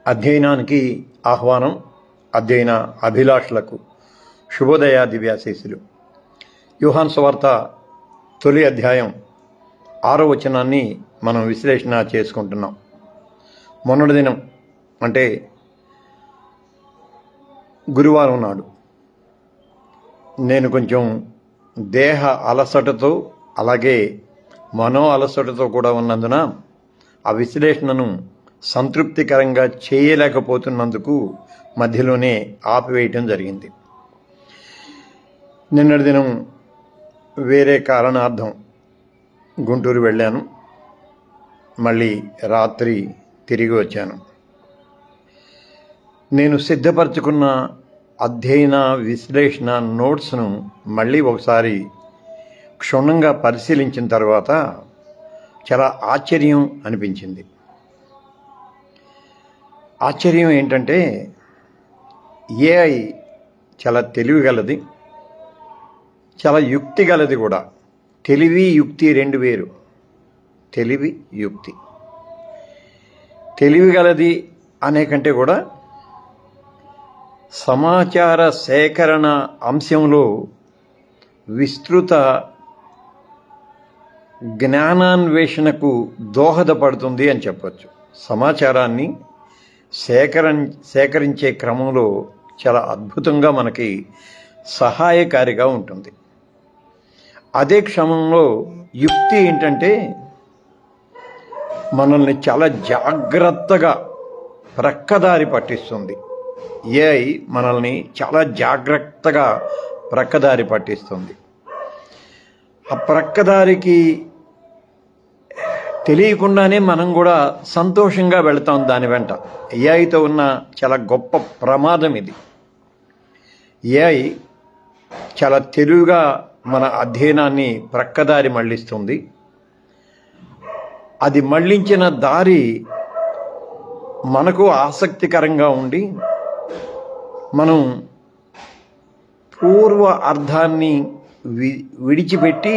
అధ్యయనానికి ఆహ్వానం. అధ్యయన అభిలాషులకు శుభోదయ దివ్యాశీస్సులు. యోహాను సువార్త తొలి అధ్యాయం 6వ వచనాన్ని మనం విశ్లేషణ చేసుకుంటున్నాం. మొన్నటి దినం అంటే గురువారం నాడు నేను కొంచెం దేహ అలసటతో అలాగే మనో అలసటతో కూడా ఉన్నందున ఆ విశ్లేషణను సంతృప్తికరంగా చేయలేకపోతున్నందుకు మధ్యలోనే ఆపివేయటం జరిగింది. నిన్నటి దినం వేరే కారణార్థం గుంటూరు వెళ్ళాను. మళ్ళీ రాత్రి తిరిగి వచ్చాను. నేను సిద్ధపరచుకున్న అధ్యయన విశ్లేషణ నోట్స్ను మళ్ళీ ఒకసారి క్షుణ్ణంగా పరిశీలించిన తర్వాత చాలా ఆశ్చర్యం అనిపించింది. ఆశ్చర్యం ఏంటంటే ఏఐ చాలా తెలివిగలది, చాలా యుక్తి గలది కూడా. తెలివి యుక్తి రెండు వేరు. తెలివి యుక్తి. తెలివిగలది అనే కంటే కూడా సమాచార సేకరణ అంశంలో విస్తృత జ్ఞానాన్వేషణకు దోహదపడుతుంది అని చెప్పవచ్చు. సమాచారాన్ని సేకరించే క్రమంలో చాలా అద్భుతంగా మనకి సహాయకారిగా ఉంటుంది. అదే క్రమంలో యుక్తి ఏంటంటే మనల్ని చాలా జాగ్రత్తగా ప్రక్కదారి పట్టిస్తుంది. ఏఐ మనల్ని చాలా జాగ్రత్తగా ప్రక్కదారి పట్టిస్తుంది. ఆ ప్రక్కదారికి తెలియకుండానే మనం కూడా సంతోషంగా వెళతాం దాని వెంట. ఏఐతో ఉన్న చాలా గొప్ప ప్రమాదం ఇది. ఏఐ చాలా తెలివిగా మన అధ్యయనాన్ని ప్రక్కదారి మళ్ళిస్తుంది. అది మళ్ళించిన దారి మనకు ఆసక్తికరంగా ఉండి మనం పూర్వ అర్థాన్ని విడిచిపెట్టి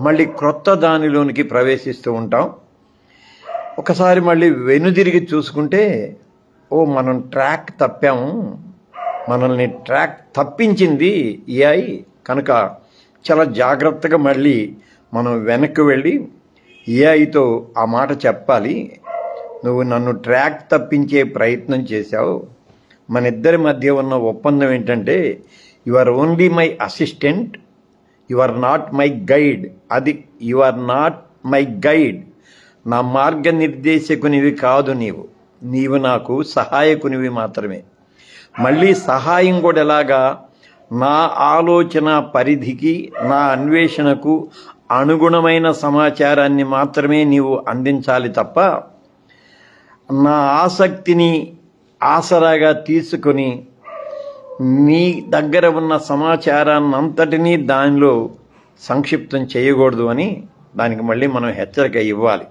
మళ్ళీ క్రొత్త దానిలోనికి ప్రవేశిస్తూ ఉంటాం. ఒకసారి మళ్ళీ వెనుదిరిగి చూసుకుంటే మనం ట్రాక్ తప్పాము, మనల్ని ట్రాక్ తప్పించింది ఏఐ కనుక చాలా జాగ్రత్తగా మళ్ళీ మనం వెనక్కి వెళ్ళి ఏఐతో ఆ మాట చెప్పాలి. నువ్వు నన్ను ట్రాక్ తప్పించే ప్రయత్నం చేశావు. మన ఇద్దరి మధ్య ఉన్న ఒప్పందం ఏంటంటే you are only my assistant, you are not my guide. అది you are not my guide. నా మార్గనిర్దేశకునివి కాదు నీవు నాకు సహాయకునివి మాత్రమే. మళ్ళీ సహాయం కూడా ఎలాగా? నా ఆలోచన పరిధికి, నా అన్వేషణకు అనుగుణమైన సమాచారాన్ని మాత్రమే నీవు అందించాలి తప్ప నా ఆసక్తిని ఆసరాగా తీసుకొని నీ దగ్గర ఉన్న సమాచారాన్ని అంతటినీ దానిలో సంక్షిప్తం చేయకూడదు అని దానికి మళ్ళీ మనం హెచ్చరిక ఇవ్వాలి.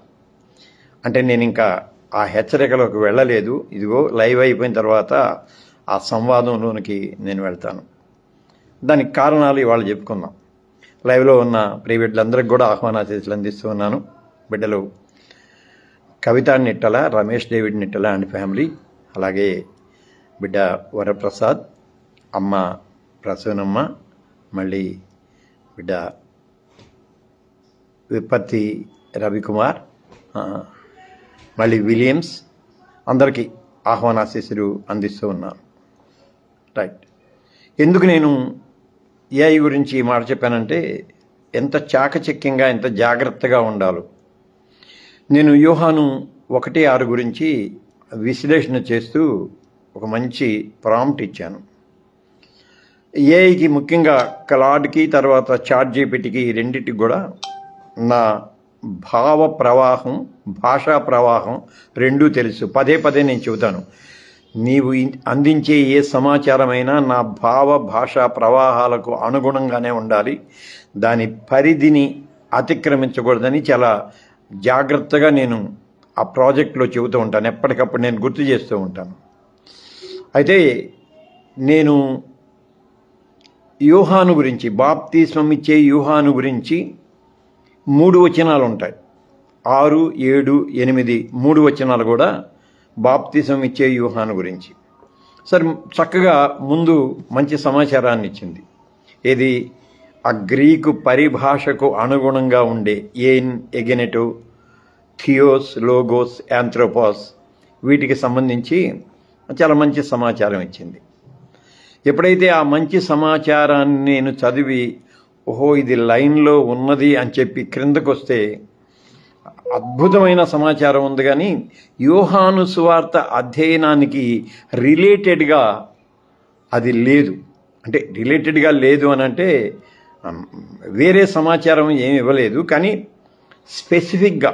అంటే నేను ఇంకా ఆ హెచ్చరికలోకి వెళ్ళలేదు. ఇదిగో లైవ్ అయిపోయిన తర్వాత ఆ సంవాదంలోనికి నేను వెళ్తాను. దానికి కారణాలు ఇవాళ చెప్పుకుందాం. లైవ్లో ఉన్న ప్రైవేట్లందరికీ కూడా ఆహ్వానాశీస్సులు అందిస్తూ ఉన్నాను. బిడ్డలు కవిత Nittala, Ramesh David Nittala and family, అలాగే బిడ్డ వరప్రసాద్, అమ్మ ప్రసూనమ్మ, మళ్ళీ బిడ్డ విపత్తి రవికుమార్, మళ్ళీ విలియమ్స్, అందరికీ ఆహ్వానాశీస్సులు అందిస్తూ ఉన్నాను. రైట్. ఎందుకు నేను ఏఐ గురించి ఈ మాట చెప్పానంటే ఎంత చాకచక్యంగా, ఎంత జాగ్రత్తగా ఉండాలో. నేను యోహాను 1:6 గురించి విశ్లేషణ చేస్తూ ఒక మంచి ప్రాంప్ట్ ఇచ్చాను. ఏఐకి, ముఖ్యంగా క్లాడ్కి, తర్వాత చాట్‌జీపీటీకి, రెండింటికి కూడా నా భావ ప్రవాహం, భాషా ప్రవాహం రెండూ తెలుసు. పదే పదే నేను చెబుతాను, నీవు అందించే ఏ సమాచారమైనా నా భావ భాషా ప్రవాహాలకు అనుగుణంగానే ఉండాలి, దాని పరిధిని అతిక్రమించకూడదని చాలా జాగ్రత్తగా నేను ఆ ప్రాజెక్ట్లో చెబుతూ ఉంటాను. ఎప్పటికప్పుడు నేను గుర్తు చేస్తూ ఉంటాను. అయితే నేను యోహాను గురించి, బాప్తిస్మం ఇచ్చే యోహాను గురించి 3 వచనాలు ఉంటాయి. 6, 7, 8 3 వచనాలు కూడా బాప్తిసం ఇచ్చే యోహాను గురించి. సరే, చక్కగా ముందు మంచి సమాచారాన్ని ఇచ్చింది. ఏది? ఆ గ్రీకు పరిభాషకు అనుగుణంగా ఉండే ఏన్, ఎగెనెటో, థియోస్, లోగోస్, యాంథ్రోపాస్ వీటికి సంబంధించి చాలా మంచి సమాచారం ఇచ్చింది. ఎప్పుడైతే ఆ మంచి సమాచారాన్ని నేను చదివి ఓహో ఇది లైన్లో ఉన్నది అని చెప్పి క్రిందకు వస్తే అద్భుతమైన సమాచారం ఉంది, కానీ యోహాను సువార్త అధ్యయనానికి రిలేటెడ్గా అది లేదు. అంటే రిలేటెడ్గా లేదు అని అంటే వేరే సమాచారం ఏమి ఇవ్వలేదు, కానీ స్పెసిఫిక్గా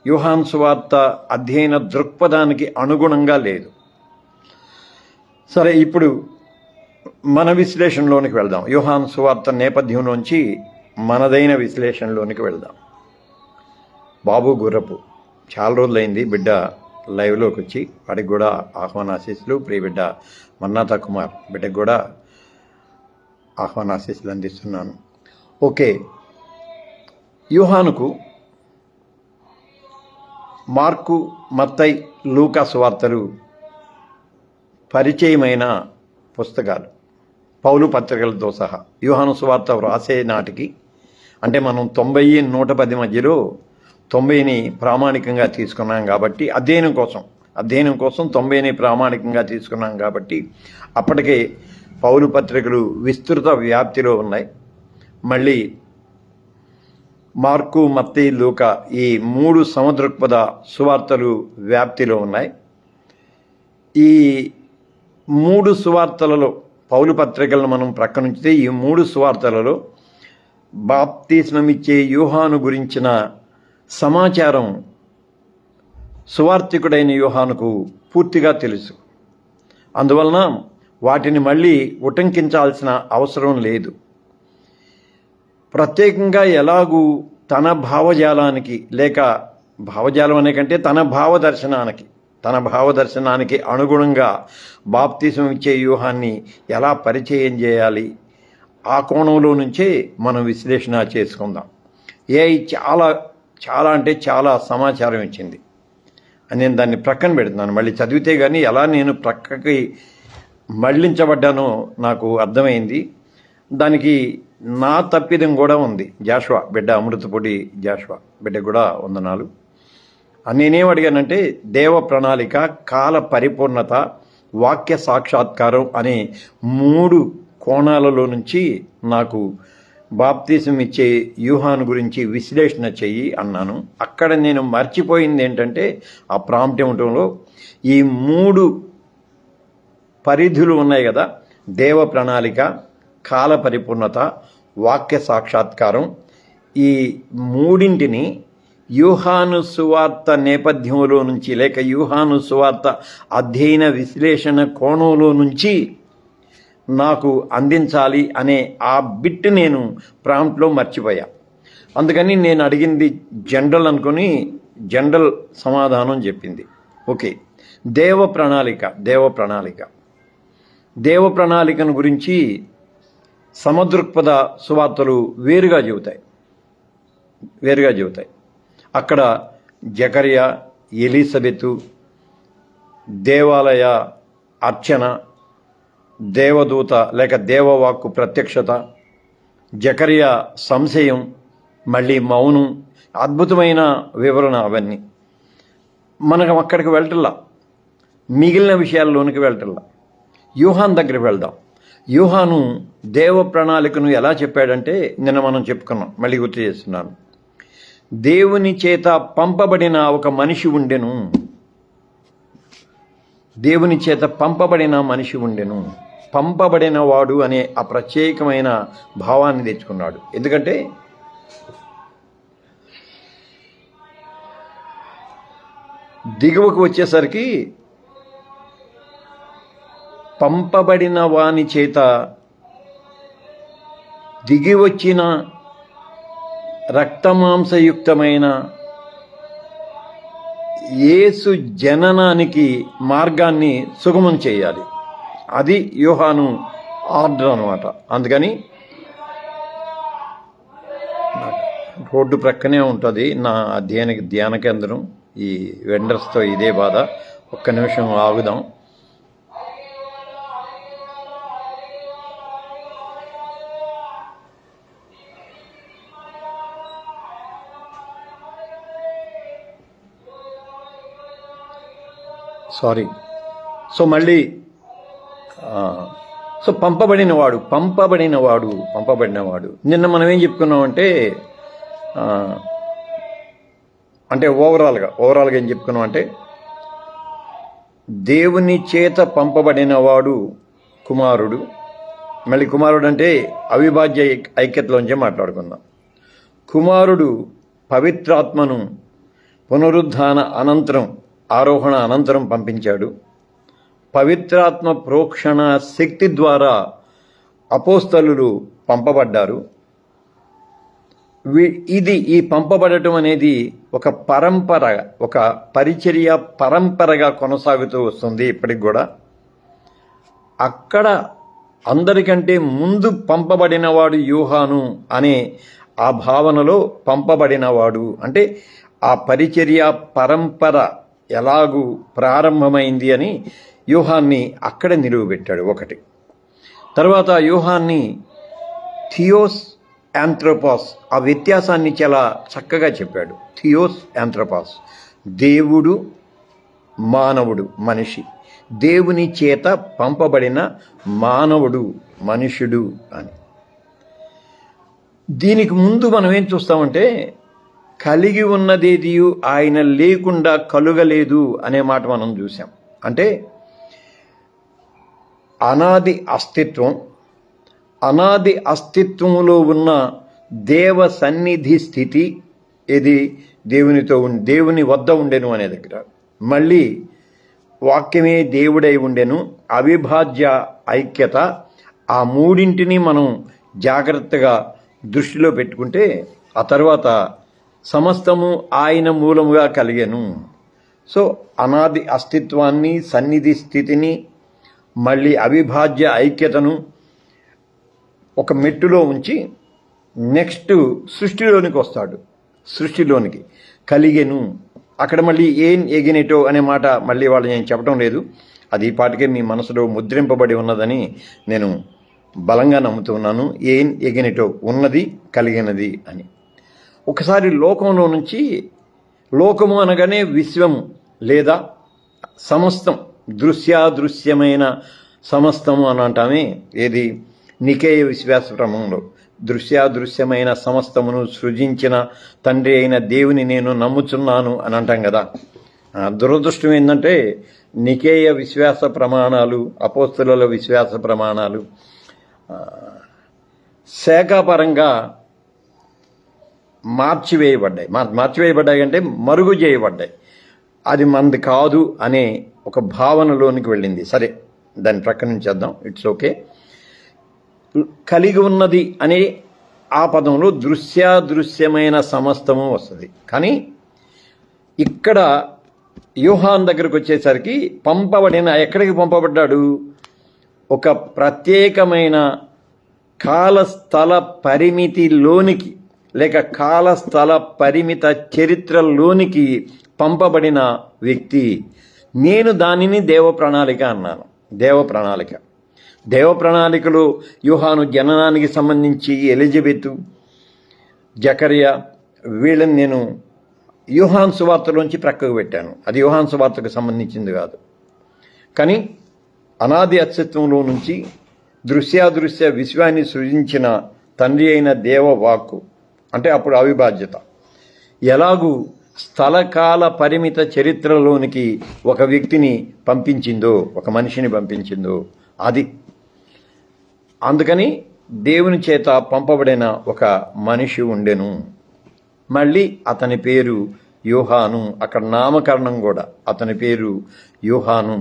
యోహాను సువార్త అధ్యయన దృక్పథానికి అనుగుణంగా లేదు. సరే, ఇప్పుడు మన విశ్లేషణలోనికి వెళ్దాం. యోహాను సువార్త నేపథ్యంలోంచి మనదైన విశ్లేషణలోనికి వెళ్దాం. బాబు గుర్రపు చాలా రోజులైంది బిడ్డ లైవ్లోకి వచ్చి, వాడికి కూడా ఆహ్వానాశీస్సులు. ప్రియ బిడ్డ మన్నాథ కుమార్ బిడ్డకు కూడా ఆహ్వానాశీస్సులు అందిస్తున్నాను. ఓకే, యోహానుకు మార్కు, మత్తయి, లూకా సువార్తలు పరిచయమైన పుస్తకాలు, పౌలు పత్రికలతో సహా. యోహాను సువార్త వ్రాసే నాటికి అంటే మనం 90, 110 మధ్యలో 90ని ప్రామాణికంగా తీసుకున్నాం కాబట్టి అధ్యయనం కోసం 90ని ప్రామాణికంగా తీసుకున్నాం కాబట్టి అప్పటికే పౌలు పత్రికలు విస్తృత వ్యాప్తిలో ఉన్నాయి. మళ్ళీ మార్కు, మత్తయి, లూకా ఈ 3 సమదృక్పథ సువార్తలు వ్యాప్తిలో ఉన్నాయి. ఈ 3 సువార్తలలో పౌలు పత్రికలను మనం ప్రక్కనుంచితే ఈ 3 సువార్తలలో బాప్తిస్మమిచ్చే యోహాను గురించిన సమాచారం సువార్తికుడైన యోహానుకు పూర్తిగా తెలుసు. అందువలన వాటిని మళ్ళీ ఉటంకించాల్సిన అవసరం లేదు. ప్రత్యేకంగా ఎలాగూ తన భావజాలానికి, లేక భావజాలం అనే కంటే తన భావదర్శనానికి అనుగుణంగా బాప్తిసం ఇచ్చే యోహాన్ని ఎలా పరిచయం చేయాలి, ఆ కోణంలో నుంచే మనం విశ్లేషణ చేసుకుందాం. చాలా అంటే చాలా సమాచారం ఇచ్చింది. నేను దాన్ని ప్రక్కన పెడుతున్నాను. మళ్ళీ చదివితే కానీ ఎలా నేను ప్రక్కకి మళ్ళించబడ్డానో నాకు అర్థమైంది. దానికి నా తప్పిదం కూడా ఉంది. జాషువా బిడ్డ, అమృతపొడి జాషువా బిడ్డ కూడా వందనాలు. నేనేం అడిగానంటే దేవ ప్రణాళిక, కాల పరిపూర్ణత, వాక్య సాక్షాత్కారం అనే 3 కోణాలలో నుంచి నాకు బాప్తిసం ఇచ్చే యూహాను గురించి విశ్లేషణ చెయ్యి అన్నాను. అక్కడ నేను మర్చిపోయింది ఏంటంటే ఆ ప్రాంప్ట్ ఇవ్వటంలో ఈ 3 పరిధులు ఉన్నాయి కదా, దేవ ప్రణాళిక, కాల పరిపూర్ణత, వాక్య సాక్షాత్కారం. ఈ 3ంటిని యూహాను సువార్త నేపథ్యంలో నుంచి, లేక యూహాను సువార్త అధ్యయన విశ్లేషణ కోణంలో నుంచి నాకు అందించాలి అనే ఆ బిట్ నేను ప్రాంప్ట్లో మర్చిపోయా. అందుకని నేను అడిగింది జనరల్ అనుకుని జనరల్ సమాధానం చెప్పింది. ఓకే, దేవ ప్రణాళికను గురించి సమదృక్పథ సువార్తలు వేరుగా చెబుతాయి. అక్కడ జకర్యా, ఎలిజబెతు, దేవాలయ అర్చన, దేవదూత లేక దేవవాక్కు ప్రత్యక్షత, జకర్యా సంశయం, మళ్ళీ మౌనం, అద్భుతమైన వివరణ. అవన్నీ మనకు అక్కడికి వెళ్ళటల్లా, మిగిలిన విషయాల్లోనికి వెళ్ళటల్లా. యూహాన్ దగ్గరికి వెళ్దాం. యూహాను దేవ ప్రణాళికను ఎలా చెప్పాడంటే నిన్న మనం చెప్పుకున్నాం, మళ్ళీ గుర్తు చేస్తున్నాను. దేవుని చేత పంపబడిన ఒక మనిషి ఉండెను, పంపబడిన వాడు అనే ఆ ప్రత్యేకమైన భావాన్ని తెచ్చుకున్నాడు. ఎందుకంటే దిగువకు వచ్చేసరికి పంపబడిన వాని చేత దిగి వచ్చిన రక్తమాంసయుక్తమైన యేసు జననానికి మార్గాన్ని సుగమం చేయాలి. అది యోహాను ఆర్డర్ అన్నమాట. అందుకని రోడ్డు ప్రక్కనే ఉంటుంది నా ధ్యాన కేంద్రం. ఈ వెండర్స్తో ఇదే బాధ, ఒక్క నిమిషం ఆగుదాం. సారీ. సో మళ్ళీ సో పంపబడినవాడు నిన్న మనం ఏం చెప్పుకున్నామంటే అంటే ఓవరాల్గా ఏం చెప్పుకున్నాం అంటే దేవుని చేత పంపబడినవాడు కుమారుడు. మళ్ళీ కుమారుడు అంటే అవిభాజ్య ఐక్యతలోంచే మాట్లాడుకుందాం. కుమారుడు పవిత్రాత్మను పునరుద్ధాన అనంతరం ఆరోహణ అనంతరం పంపించాడు. పవిత్రాత్మ ప్రోక్షణ శక్తి ద్వారా అపోస్తలులు పంపబడ్డారు. ఈ పంపబడటం అనేది ఒక పరంపర, ఒక పరిచర్య పరంపరగా కొనసాగుతూ వస్తుంది ఇప్పటికి కూడా. అక్కడ అందరికంటే ముందు పంపబడినవాడు యోహాను అనే ఆ భావనలో పంపబడినవాడు అంటే ఆ పరిచర్య పరంపర ఎలాగూ ప్రారంభమైంది అని యోహాన్ని అక్కడ నిలువబెట్టాడు ఒకటి. తర్వాత యోహాన్ని థియోస్ యాంథ్రోపాస్, ఆ వ్యత్యాసాన్ని చాలా చక్కగా చెప్పాడు. థియోస్ యాంథ్రోపాస్, దేవుడు మానవుడు మనిషి, దేవుని చేత పంపబడిన మానవుడు మనుషుడు అని. దీనికి ముందు మనం ఏం చూస్తామంటే కలిగి ఉన్నదేదియు ఆయన లేకుండా కలుగలేదు అనే మాట మనం చూసాం. అంటే అనాది అస్తిత్వంలో ఉన్న దేవ సన్నిధి స్థితి ఇది దేవుని వద్ద ఉండెను అనే దగ్గర, మళ్ళీ వాక్యమే దేవుడై ఉండెను, అవిభాజ్య ఐక్యత, ఆ మూడింటిని మనం జాగ్రత్తగా దృష్టిలో పెట్టుకుంటే ఆ తర్వాత సమస్తము ఆయన మూలముగా కలిగెను. సో అనాది అస్తిత్వాన్ని, సన్నిధి స్థితిని, మళ్ళీ అవిభాజ్య ఐక్యతను ఒక మెట్టులో ఉంచి నెక్స్ట్ సృష్టిలోనికి వస్తాడు. సృష్టిలోనికి కలిగెను. అక్కడ మళ్ళీ ఏం ఎగినెటో అనే మాట మళ్ళీ వాళ్ళు నేను చెప్పడం లేదు, అది ఈ పాటికే మీ మనసులో ముద్రింపబడి ఉన్నదని నేను బలంగా నమ్ముతున్నాను. ఏం ఎగినెటో ఉన్నది కలిగినది అని. ఒకసారి లోకంలో నుంచి, లోకము అనగానే విశ్వము లేదా సమస్తం, దృశ్యాదృశ్యమైన సమస్తము అని అంటామే. ఏది నికేయ విశ్వాస క్రమంలో దృశ్యాదృశ్యమైన సమస్తమును సృజించిన తండ్రి అయిన దేవుని నేను నమ్ముచున్నాను అని అంటాం కదా. దురదృష్టం ఏంటంటే నికేయ విశ్వాస ప్రమాణాలు, అపోస్తలుల విశ్వాస ప్రమాణాలు శాఖాపరంగా మార్చివేయబడ్డాయి అంటే మరుగు చేయబడ్డాయి. అది మనది కాదు అనే ఒక భావనలోనికి వెళ్ళింది. సరే, దాన్ని ప్రక్కన చేద్దాం, ఇట్స్ ఓకే. కలిగి ఉన్నది అనే ఆ పదంలో దృశ్యాదృశ్యమైన సమస్తము వస్తుంది. కానీ ఇక్కడ యోహాన్ దగ్గరకు వచ్చేసరికి ఎక్కడికి పంపబడ్డాడు? ఒక ప్రత్యేకమైన కాలస్థల పరిమితిలోనికి, లేక కాలస్థల పరిమిత చరిత్రలోనికి పంపబడిన వ్యక్తి. నేను దానిని దేవ ప్రణాళిక అన్నాను. దేవ ప్రణాళికలో యోహాను జననానికి సంబంధించి ఎలిజబెత్, జకరియా వీళ్ళని నేను యోహాను సువార్తలోంచి ప్రక్కకు పెట్టాను. అది యోహాను సువార్తకు సంబంధించింది కాదు. కానీ అనాది అస్తిత్వంలో నుంచి దృశ్యాదృశ్య విశ్వాన్ని సృజించిన తండ్రి అయిన దేవవాక్కు, అంటే అప్పుడు అవిభాజ్యత, ఎలాగూ స్థలకాల పరిమిత చరిత్రలోనికి ఒక వ్యక్తిని పంపించిందో, ఒక మనిషిని పంపించిందో అది. అందుకని దేవుని చేత పంపబడిన ఒక మనిషి ఉండెను. మళ్ళీ అతని పేరు యోహాను. అక్కడ నామకరణం కూడా అతని పేరు యోహాను.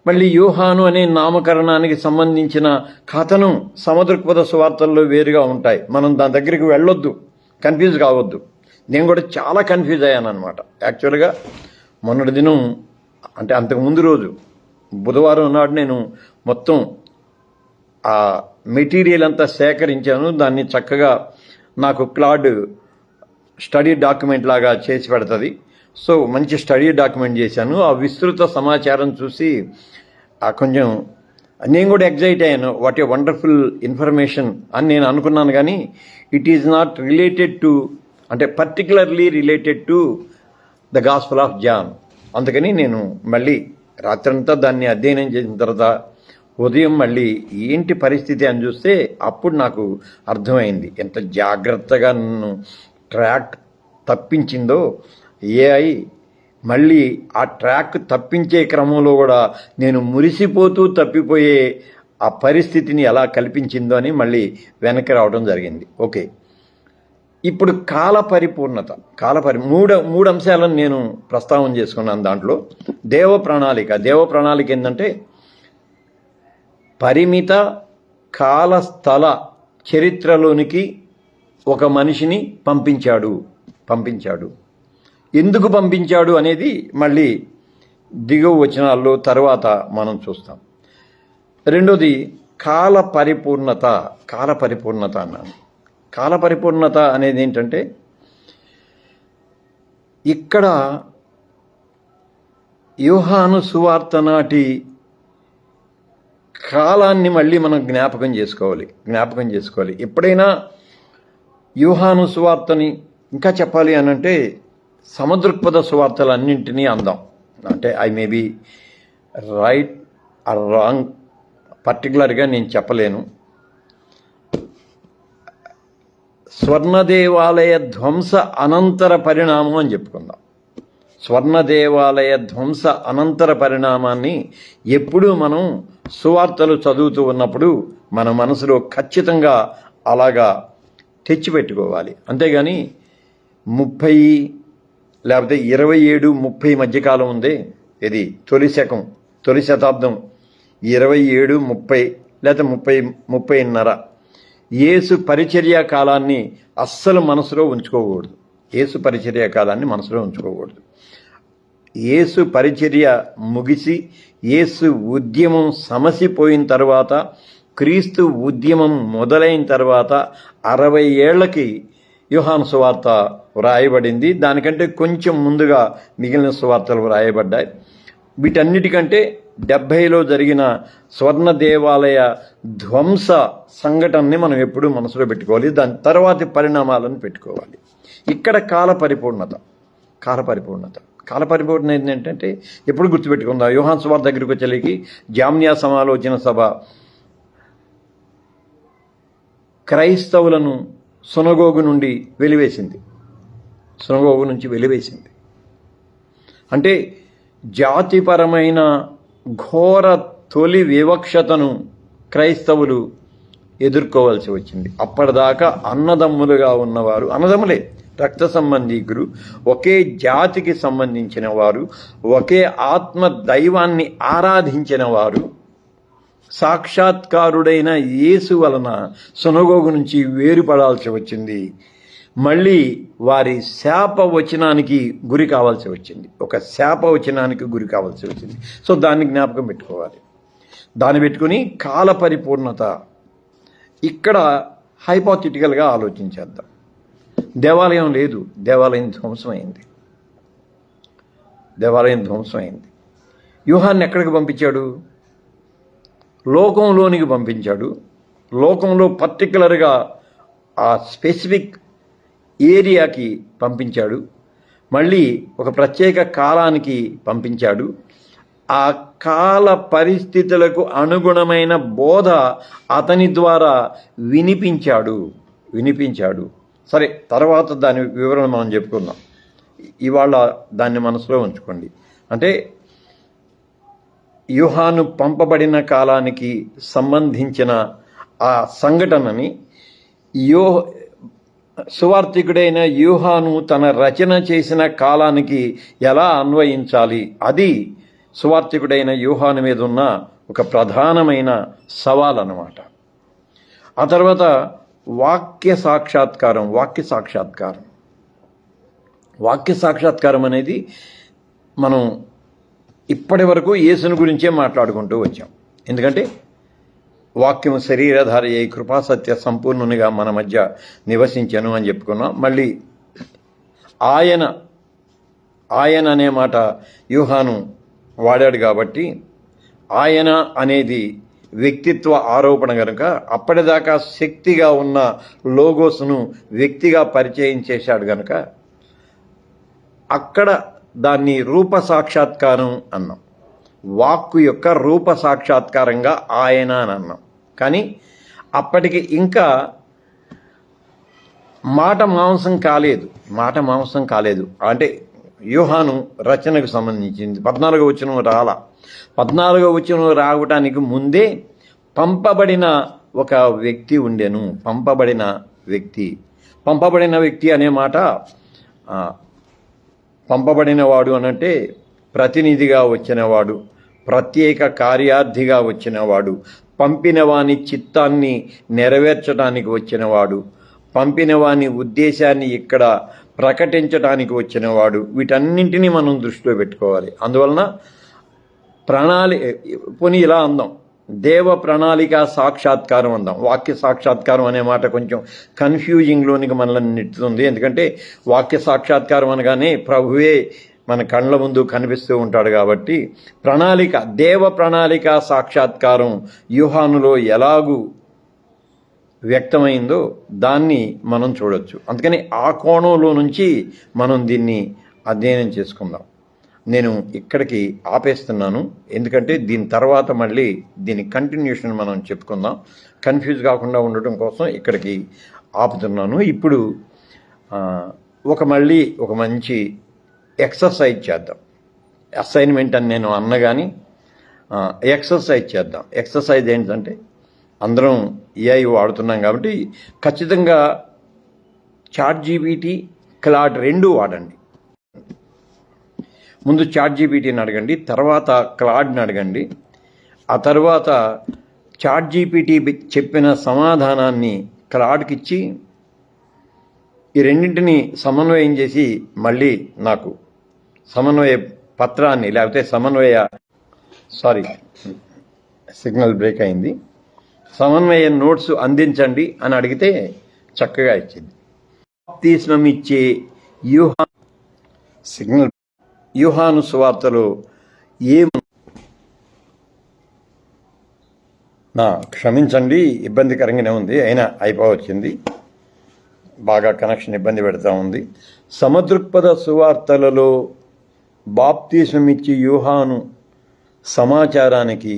మళ్ళీ యోహాను అనే నామకరణానికి సంబంధించిన కథనం సమదృక్పథ సువార్తల్లో వేరుగా ఉంటాయి. మనం దాని దగ్గరికి వెళ్ళొద్దు, కన్ఫ్యూజ్ కావద్దు. నేను కూడా చాలా కన్ఫ్యూజ్ అయ్యాను అనమాట. యాక్చువల్గా మొన్నటి దినం, అంటే అంతకుముందు రోజు బుధవారం నాడు నేను మొత్తం ఆ మెటీరియల్ అంతా సేకరించాను. దాన్ని చక్కగా నాకు క్లాడ్ స్టడీ డాక్యుమెంట్ లాగా చేసి పెడుతుంది. సో మంచి స్టడీ డాక్యుమెంట్ చేశాను. ఆ విస్తృత సమాచారం చూసి కొంచెం నేను కూడా ఎగ్జైట్ అయ్యాను. వాట్ ఏ వండర్ఫుల్ ఇన్ఫర్మేషన్ అని నేను అనుకున్నాను. కానీ it is not related to, అంటే particularly related to the Gospel of John. అందుకని నేను మళ్ళీ రాత్రంతా దాన్ని అధ్యయనం చేసిన తర్వాత ఉదయం మళ్ళీ ఏంటి పరిస్థితి అని చూస్తే అప్పుడు నాకు అర్థమైంది ఎంత జాగ్రత్తగా నన్ను ట్రాక్ తప్పించిందో ఏఐ. మళ్ళీ ఆ ట్రాక్ తప్పించే క్రమంలో కూడా నేను మురిసిపోతూ తప్పిపోయే ఆ పరిస్థితిని ఎలా కల్పించిందో అని మళ్ళీ వెనక్కి రావడం జరిగింది. ఓకే, ఇప్పుడు కాల పరిపూర్ణత, మూడు అంశాలను నేను ప్రస్తావన చేసుకున్నాను. దాంట్లో దేవ ప్రణాళిక ఏంటంటే పరిమిత కాల స్థల చరిత్రలోనికి ఒక మనిషిని పంపించాడు. ఎందుకు పంపించాడు అనేది మళ్ళీ దిగువ వచనాల్లో తర్వాత మనం చూస్తాం. రెండోది కాల పరిపూర్ణత అన్నాను. కాల పరిపూర్ణత అనేది ఏంటంటే ఇక్కడ యోహాను సువార్త నాటి కాలాన్ని మళ్ళీ మనం జ్ఞాపకం చేసుకోవాలి. ఎప్పుడైనా యోహాను సువార్తని ఇంకా చెప్పాలి అని అంటే సమదృక్పథ సువార్తలన్నింటినీ అందాం. అంటే I may be right are wrong, పర్టికులర్గా నేను చెప్పలేను. స్వర్ణదేవాలయ ధ్వంస అనంతర పరిణామం అని చెప్పుకుందాం. స్వర్ణదేవాలయ ధ్వంస అనంతర పరిణామాన్ని ఎప్పుడూ మనం సువార్తలు చదువుతూ ఉన్నప్పుడు మన మనసులో ఖచ్చితంగా అలాగా తెచ్చిపెట్టుకోవాలి. అంతేగాని 30 లేకపోతే 27, 30 మధ్యకాలం ఉందే, ఇది తొలి శతాబ్దం 27, 30 లేకపోతే 30 యేసు పరిచర్య కాలాన్ని అస్సలు మనసులో ఉంచుకోకూడదు. యేసు పరిచర్య ముగిసి యేసు ఉద్యమం సమసిపోయిన తర్వాత, క్రీస్తు ఉద్యమం మొదలైన తర్వాత 60 ఏళ్లకి యోహాను సువార్త వ్రాయబడింది. దానికంటే కొంచెం ముందుగా మిగిలిన సువార్తలు వ్రాయబడ్డాయి. వీటన్నిటికంటే 70లో జరిగిన స్వర్ణ దేవాలయ ధ్వంస సంఘటనని మనం ఎప్పుడూ మనసులో పెట్టుకోవాలి. దాని తర్వాతి పరిణామాలను పెట్టుకోవాలి. ఇక్కడ కాల పరిపూర్ణత ఏంటంటే ఎప్పుడు గుర్తుపెట్టుకుందాం. యోహాను సువార్త దగ్గరికి వచ్చేకి జామ్నియా సమాలోచన సభ క్రైస్తవులను సునగోగు నుంచి వెలివేసింది. అంటే జాతిపరమైన ఘోర తొలి వివక్షతను క్రైస్తవులు ఎదుర్కోవాల్సి వచ్చింది. అప్పటిదాకా అన్నదమ్ములుగా ఉన్నవారు, అన్నదమ్ములే, రక్త సంబంధీకులు, ఒకే జాతికి సంబంధించిన వారు, ఒకే ఆత్మ దైవాన్ని ఆరాధించిన వారు, సాక్షాత్కారుడైన యేసు వలన సునగోగు నుంచి వేరుపడాల్సి వచ్చింది. మళ్ళీ వారి శాపవచనానికి గురి కావాల్సి వచ్చింది. సో దాన్ని జ్ఞాపకం పెట్టుకోవాలి. దాన్ని పెట్టుకుని కాల పరిపూర్ణత ఇక్కడ హైపోథెటికల్గా ఆలోచించేద్దాం. దేవాలయం లేదు, దేవాలయం ధ్వంసమైంది. యోహాన్ని ఎక్కడికి పంపించాడు? లోకంలోనికి పంపించాడు. లోకంలో పర్టికులర్గా ఆ స్పెసిఫిక్ ఏరియాకి పంపించాడు. మళ్ళీ ఒక ప్రత్యేక కాలానికి పంపించాడు. ఆ కాల పరిస్థితులకు అనుగుణమైన బోధ అతని ద్వారా వినిపించాడు. సరే, తర్వాత దాని వివరణ మనం చెప్పుకుందాం. ఇవాళ దాన్ని మనసులో ఉంచుకోండి. అంటే యోహాను పంపబడిన కాలానికి సంబంధించిన ఆ సంఘటనని సువార్తికుడైన యోహాను తన రచన చేసిన కాలానికి ఎలా అన్వయించాలి, అది సువార్తికుడైన యోహాను మీద ఉన్న ఒక ప్రధానమైన సవాల్ అన్నమాట. ఆ తర్వాత వాక్య సాక్షాత్కారం అనేది మనం ఇప్పటి వరకు యేసుని గురించే మాట్లాడుకుంటూ వచ్చాం. ఎందుకంటే వాక్యము శరీరధారి అయి కృపాసత్య సంపూర్ణునిగా మన మధ్య నివసించను అని చెప్పుకున్నాం. మళ్ళీ ఆయన ఆయన అనే మాట యూహాను వాడాడు కాబట్టి ఆయన అనేది వ్యక్తిత్వ ఆరోపణ కనుక అప్పటిదాకా శక్తిగా ఉన్న లోగోస్ను వ్యక్తిగా పరిచయం చేశాడు కనుక అక్కడ దాన్ని రూప సాక్షాత్కారం అన్నాం. వాక్కు యొక్క రూప సాక్షాత్కారంగా ఆయన అని అన్నాం. కానీ అప్పటికి ఇంకా మాట మాంసం కాలేదు. అంటే యోహాను రచనకు సంబంధించింది 14వ వచనం రాల. 14వ వచనం రావటానికి ముందే పంపబడిన ఒక వ్యక్తి ఉండెను. పంపబడిన వ్యక్తి అనే మాట పంపబడిన వాడు అనంటే ప్రతినిధిగా వచ్చినవాడు, ప్రత్యేక కార్యార్థిగా వచ్చినవాడు, పంపిన వాని చిత్తాన్ని నెరవేర్చడానికి వచ్చినవాడు, పంపిన వాని ఉద్దేశాన్ని ఇక్కడ ప్రకటించడానికి వచ్చినవాడు. వీటన్నింటినీ మనం దృష్టిలో పెట్టుకోవాలి. అందువలన పోనీ ఇలా అందాం, దేవ ప్రణాళిక సాక్షాత్కారం అందాం. వాక్య సాక్షాత్కారం అనే మాట కొంచెం కన్ఫ్యూజింగ్లోనికి మనల్ని నెట్టుతుంది. ఎందుకంటే వాక్య సాక్షాత్కారం అనగానే ప్రభువే మన కళ్ళ ముందు కనిపిస్తూ ఉంటాడు కాబట్టి దేవ ప్రణాళిక సాక్షాత్కారం యూహానులో ఎలాగూ వ్యక్తమైందో దాన్ని మనం చూడొచ్చు. అందుకని ఆ కోణంలో నుంచి మనం దీన్ని అధ్యయనం చేసుకుందాం. నేను ఇక్కడికి ఆపేస్తున్నాను, ఎందుకంటే దీని తర్వాత మళ్ళీ దీని కంటిన్యూషన్ మనం చెప్పుకుందాం. కన్ఫ్యూజ్ కాకుండా ఉండటం కోసం ఇక్కడికి ఆపుతున్నాను. ఇప్పుడు మళ్ళీ ఒక మంచి ఎక్సర్సైజ్ చేద్దాం. అసైన్మెంట్ అని నేను అన్నగాని ఎక్సర్సైజ్ చేద్దాం. ఎక్సర్సైజ్ ఏంటంటే అందరం ఏఐ వాడుతున్నాం కాబట్టి ఖచ్చితంగా చాట్‌జీపీటీ, క్లాడ్ 2 వాడండి. ముందు చాట్‌జీపీటీని అడగండి, తర్వాత క్లాడ్ని అడగండి. ఆ తర్వాత చాట్‌జీపీటీ చెప్పిన సమాధానాన్ని క్లాడ్కి ఇచ్చి ఈ రెండింటిని సమన్వయం చేసి మళ్ళీ నాకు సమన్వయ పత్రాన్ని లేకపోతే సిగ్నల్ బ్రేక్ అయింది, సమన్వయ నోట్స్ అందించండి అని అడిగితే చక్కగా ఇచ్చింది. బాప్తిస్మం ఇచ్చే యూహాను సువార్తలో క్షమించండి, ఇబ్బందికరంగానే ఉంది, అయినా అయిపోవచ్చింది. బాగా కనెక్షన్ ఇబ్బంది పెడతా ఉంది. సమదృక్పథ సువార్తలలో బాప్తిస్మం ఇచ్చి యూహాను సమాచారానికి,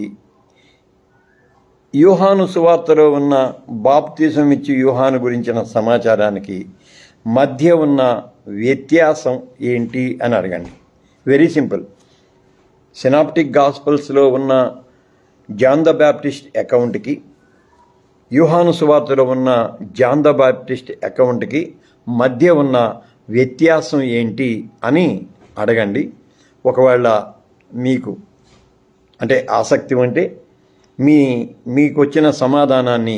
యూహాను సువార్తలో ఉన్న బాప్తిస్మం ఇచ్చి యూహాను గురించిన సమాచారానికి మధ్య ఉన్న వ్యత్యాసం ఏంటి అని అడగండి. Very simple. సినాప్టిక్ గాస్పల్స్లో ఉన్న జాన్ ద బ్యాప్టిస్ట్ అకౌంట్కి, యూహాను సువార్తలో ఉన్న జాన్ ద బ్యాప్టిస్ట్ అకౌంట్కి మధ్య ఉన్న వ్యత్యాసం ఏంటి అని అడగండి. ఒకవేళ మీకు అంటే ఆసక్తి ఉంటే మీకు వచ్చిన సమాధానాన్ని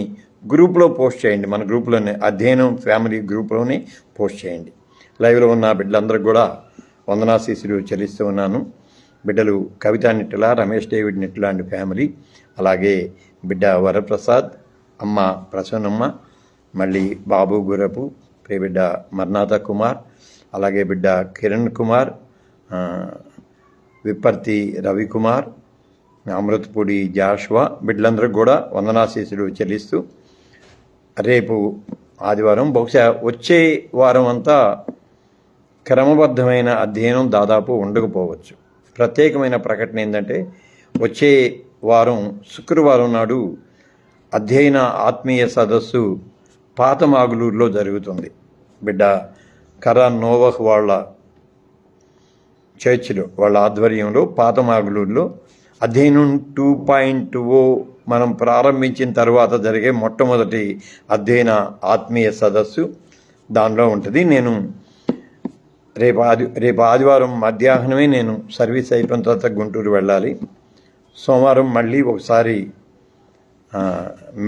గ్రూప్లో పోస్ట్ చేయండి. మన గ్రూప్లోనే, అధ్యయనం ఫ్యామిలీ గ్రూప్లోనే పోస్ట్ చేయండి. లైవ్లో ఉన్న బిడ్డలందరికీ కూడా వందనాశీస్సులు చెల్లిస్తూ ఉన్నాను. బిడ్డలు Kavitha Nitla, Ramesh David Nitla and family, అలాగే బిడ్డ వరప్రసాద్, అమ్మ ప్రసన్నమ్మ, మళ్ళీ బాబు గురపు, బిడ్డ మర్నాథ కుమార్, అలాగే బిడ్డ కిరణ్ కుమార్, విప్పర్తి రవికుమార్, అమృతపూడి జాషువా, బిడ్డలందరికీ కూడా వందనాశీస్సులు చెల్లిస్తూ రేపు ఆదివారం, బహుశా వచ్చే వారం అంతా క్రమబద్ధమైన అధ్యయనం దాదాపు ఉండకపోవచ్చు. ప్రత్యేకమైన ప్రకటన ఏంటంటే వచ్చే వారం శుక్రవారం నాడు అధ్యయన ఆత్మీయ సదస్సు పాతమాగులూరులో జరుగుతుంది. బిడ్డ కరా నోవహ్ వాళ్ళ చర్చిలో, వాళ్ళ ఆధ్వర్యంలో పాతమాగులూరులో అధ్యయనం 2.0 మనం ప్రారంభించిన తర్వాత జరిగే మొట్టమొదటి అధ్యయన ఆత్మీయ సదస్సు దానిలో ఉంటుంది. నేను రేపు ఆదివారం మధ్యాహ్నమే నేను సర్వీస్ అయిపోయిన తర్వాత గుంటూరు వెళ్ళాలి. సోమవారం మళ్ళీ ఒకసారి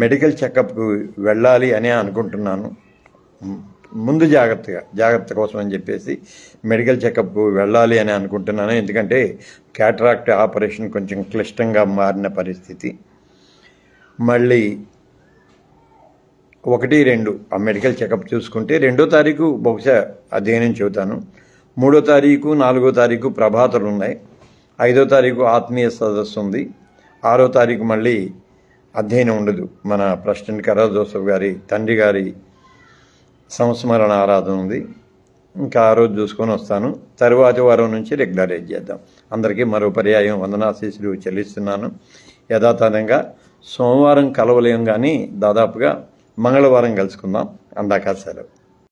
మెడికల్ చెకప్కు వెళ్ళాలి అనే అనుకుంటున్నాను. ముందు జాగ్రత్త కోసం అని చెప్పేసి మెడికల్ చెకప్కు వెళ్ళాలి అని అనుకుంటున్నాను. ఎందుకంటే క్యాటరాక్ట్ ఆపరేషన్ కొంచెం క్లిష్టంగా మారిన పరిస్థితి. మళ్ళీ 1, 2 ఆ మెడికల్ చెకప్ చూసుకుంటే 2వ తారీఖు బహుశా అధ్యయనం చెబుతాను. 3వ తారీఖు 4వ తారీఖు ప్రభాతాలు ఉన్నాయి. 5వ తారీఖు ఆత్మీయ సదస్సు ఉంది. 6వ తారీఖు మళ్ళీ అధ్యయనం ఉండదు. మన ప్రెసిడెంట్ కర్రా జోసెఫ్ గారి తండ్రి గారి సంస్మరణ ఆరాధన ఉంది. ఇంకా ఆ రోజు చూసుకొని వస్తాను. తరువాతి వారం నుంచి రెగ్యులరైజ్ చేద్దాం. అందరికీ మరో పర్యాయం వందనాశీస్సులు చెల్లిస్తున్నాను. యథాతథంగా సోమవారం కలవలేం, కానీ దాదాపుగా మంగళవారం కలుసుకుందాం. అందాక సెలవు.